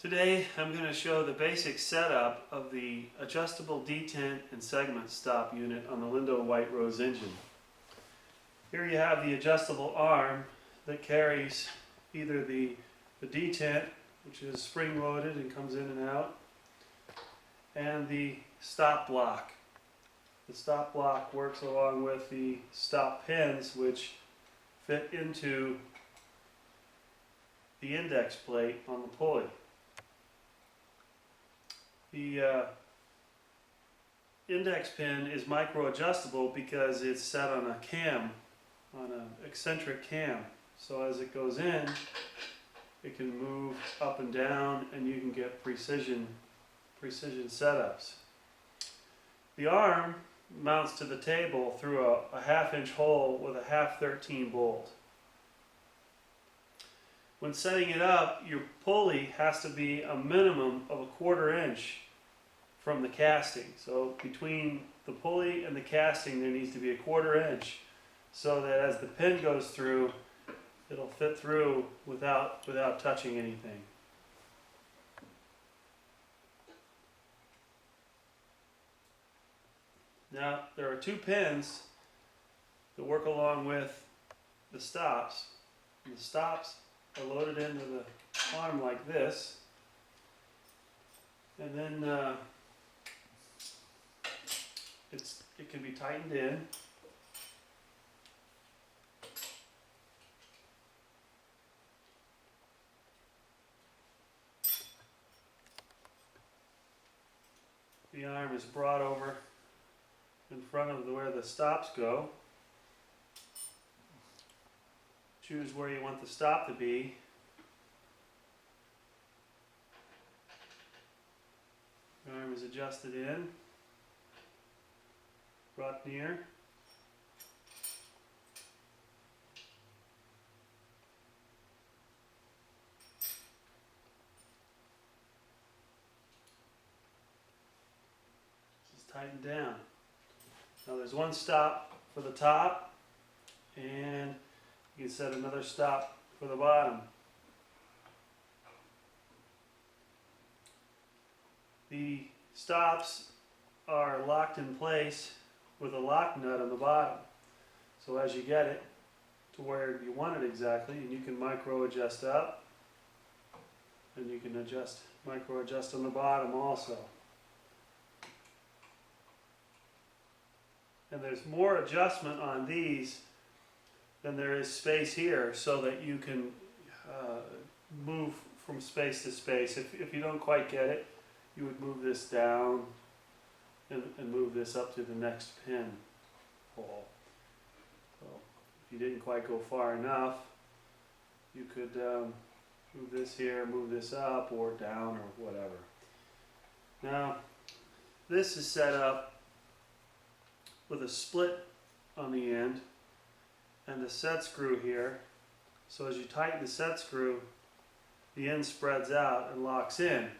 Today I'm going to show the basic setup of the adjustable detent and segment stop unit on the engine+rose engine. Here you have the adjustable arm that carries either the detent, which is spring loaded and comes in and out, and the stop block. The stop block works along with the stop pins, which fit into the index plate on the pulley. The index pin is micro adjustable because it's set on a cam, on an eccentric cam. So as it goes in, it can move up and down and you can get precision setups. The arm mounts to the table through a 1/2 inch hole with a 1/2 bolt. When setting it up, your pulley has to be a minimum of a 1/4 inch from the casting. So between the pulley and the casting there needs to be a 1/4 inch so that as the pin goes through, it'll fit through without touching anything. Now there are 2 pins that work along with the stops. And the stops are loaded into the arm like this, and then it can be tightened in. The arm is brought over in front of where the stops go. Choose where you want the stop to be. The arm is adjusted in, brought near. This is tightened down. Now there's 1 stop for the top, and you can set another stop for the bottom. The stops are locked in place with a lock nut on the bottom. So as you get it to where you want it exactly, and you can micro adjust up, and you can micro adjust on the bottom also. And there's more adjustment on these than there is space here, so that you can move from space to space. If you don't quite get it, you would move this down and move this up to the next pin hole. So if you didn't quite go far enough, you could move this here, move this up or down or whatever. Now this is set up with a split on the end and a set screw here. So as you tighten the set screw, the end spreads out and locks in.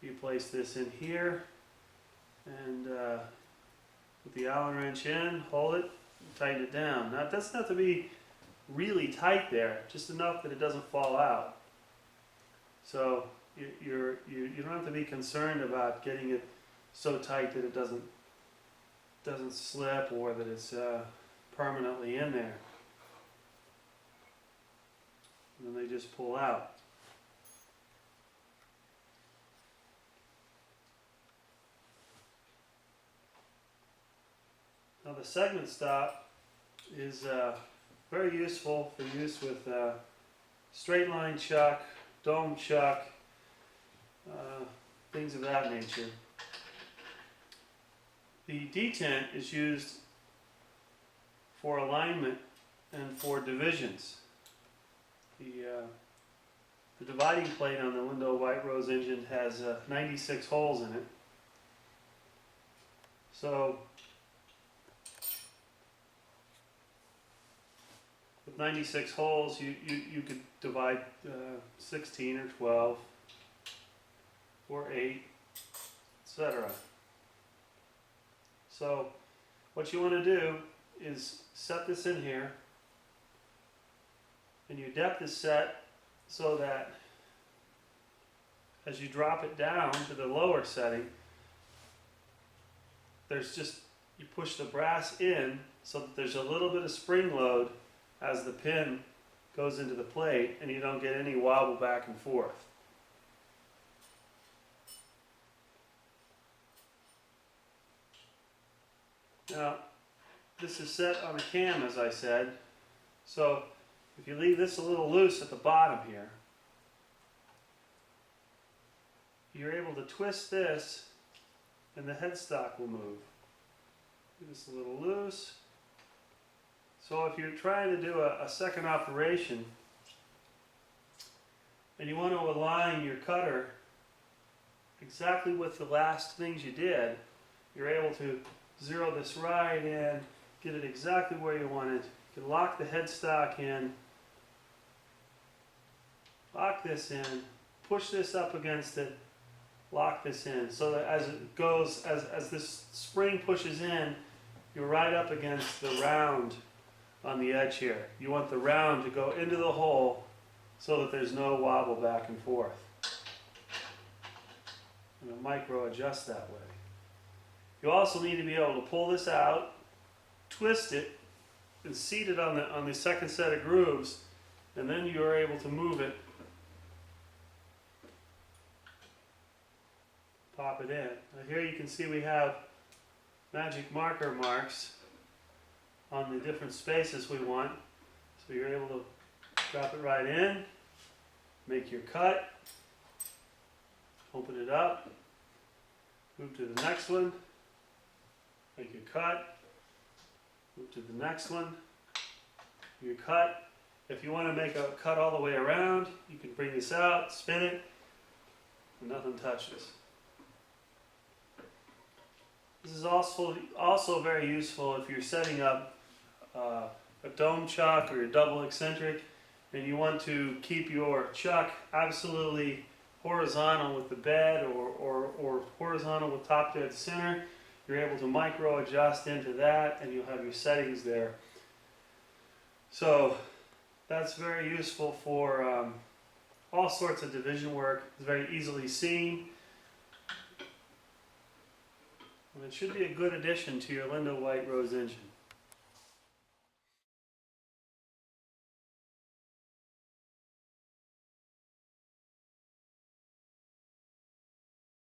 You place this in here and put the Allen wrench in, hold it, and tighten it down. Now it doesn't have to be really tight there, just enough that it doesn't fall out. So you don't have to be concerned about getting it so tight that it doesn't slip or that it's permanently in there. And then they just pull out. Now the segment stop is very useful for use with straight line chuck, dome chuck, things of that nature. The detent is used for alignment and for divisions. The dividing plate on the engine+rose engine has 96 holes in it. So with 96 holes, you could divide 16 or 12 or 8, etc. So what you want to do is set this in here, and your depth is set so that as you drop it down to the lower setting, you push the brass in so that there's a little bit of spring load as the pin goes into the plate, and you don't get any wobble back and forth. Now, this is set on a cam, as I said, so if you leave this a little loose at the bottom here, you're able to twist this and the headstock will move. Leave this a little loose. So if you're trying to do a second operation and you want to align your cutter exactly with the last things you did, you're able to zero this right in, get it exactly where you want it. You can lock the headstock in, lock this in, push this up against it, lock this in, so that as it goes, as this spring pushes in, you're right up against the round on the edge here. You want the round to go into the hole so that there's no wobble back and forth. And a micro adjust that way. You also need to be able to pull this out, twist it, and seat it on the second set of grooves, and then you are able to move it, pop it in. Now here you can see we have magic marker marks on the different spaces we want. So you're able to drop it right in, make your cut, open it up, move to the next one, make your cut, move to the next one, your cut. If you want to make a cut all the way around, you can bring this out, spin it, and nothing touches. This is also very useful if you're setting up a dome chuck or your double eccentric and you want to keep your chuck absolutely horizontal with the bed or horizontal with top dead center. You're able to micro adjust into that and you'll have your settings there. So that's very useful for all sorts of division work. It's very easily seen. And it should be a good addition to your Lindo White Rose engine.